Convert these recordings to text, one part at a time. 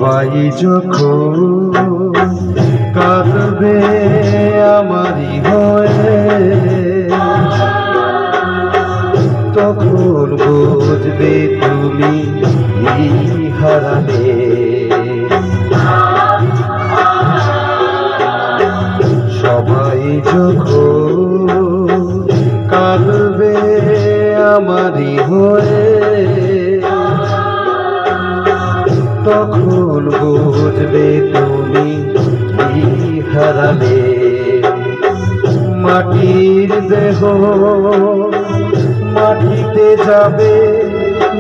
সবাই যখন কাঁদবে আমারই হয়ে, তখন বুঝবে তুমি হারালে। সবাই যখন কাঁদবে আমারই হয়ে, তখন বুঝবে তুমি হারালে। মাটির দেহ মাটিতে যাবে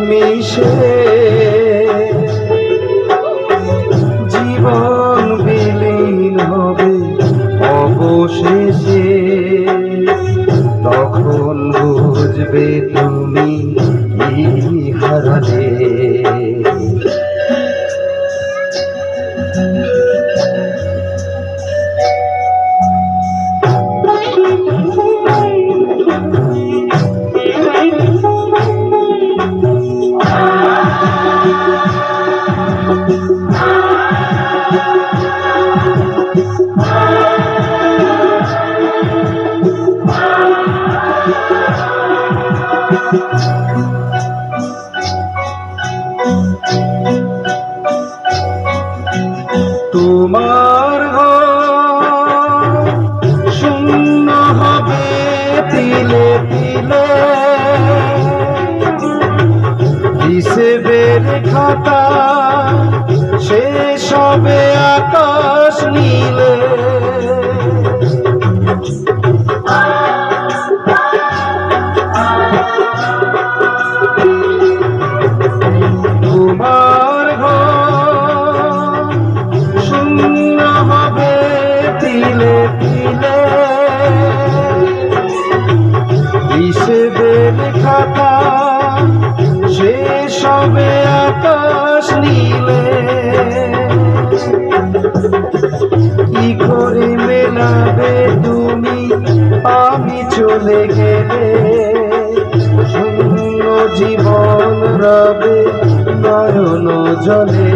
মিশে, জীবন বিলীন হবে অবশেষে, তখন বুঝবে তুমি হারালে। তোমার ঘর শূন্য হবে তিলে তিলে, হিসেবের খাতা শেষ হবে আকাশ নীলে। তোমার ঘর শূন্য হবে তিলে তিলে, হিসেবের খাতা শেষ হবে আকাশ নীলে। কি করে মেলাবে তুমি আমি চলে গেলে, শূন্য জীবন রবে নয়ন জলে,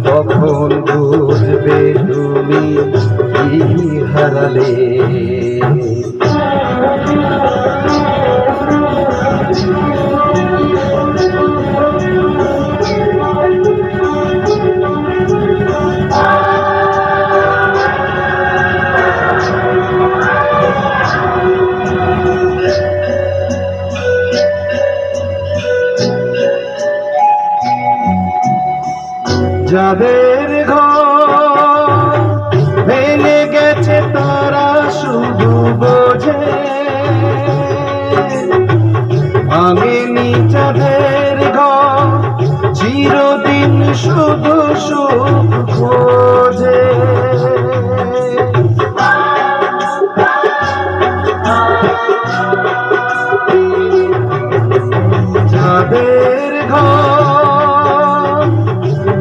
তখন বুঝবে তুমি হারালে। যাদের ঘর ভেঙে গেছে তারা শুধু বোঝে, ভাঙেনি যাদের ঘর চিরদিন শুধু সুখ খোঁজে। যাদের ঘর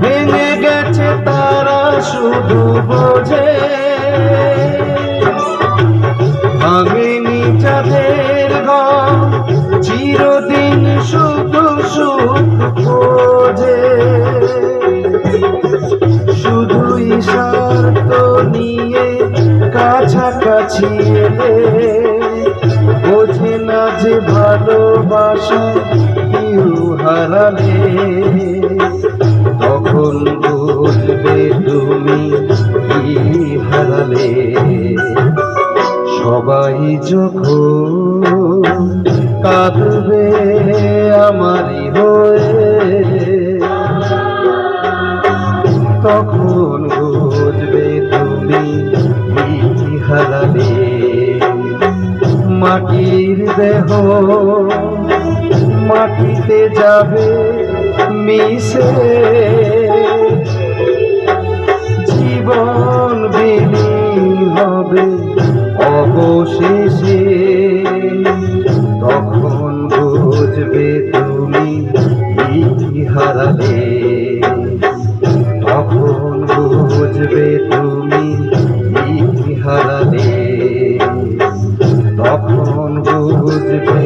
ভেঙে গেছে তারা শুধু বোঝে, ভাঙেনি যাদের ঘর চিরদিন শুধু সুখ খোঁজে। শুধুই স্বার্থ নিয়ে কাছাকাছি এলে, বোঝে না যে ভালোবাসা কেউ হারালে, তখন বুঝবে তুমি হারালে। সবাই যখন কাঁদবে আমারই হয়ে, তখন বুঝবে তুমি হারালে। মাটির দেহ মাটিতে যাবে মিশে, জীবন বিলীন হবে অবশেষে, তখন বুঝবে তুমি হারালে। তখন বুঝবে তুমি হারালে, তখন বুঝবে